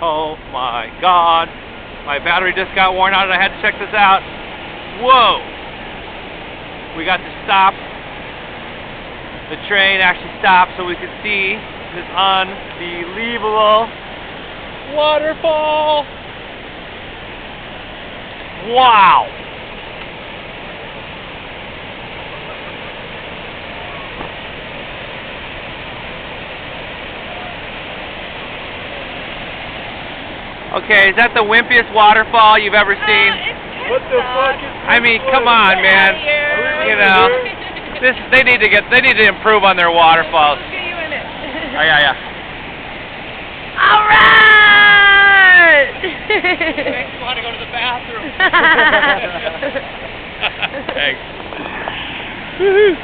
Oh my God. My battery just got worn out and I had to check this out. Whoa. We got to stop. The train actually stopped so we could see this unbelievable waterfall. Wow. Okay, is that the wimpiest waterfall you've ever seen? What the fuck is I mean, come on, man. You know, they need to improve on their waterfalls. We'll get you in it. Oh yeah. All right. Makes you want to go to the bathroom. Thanks. Woohoo.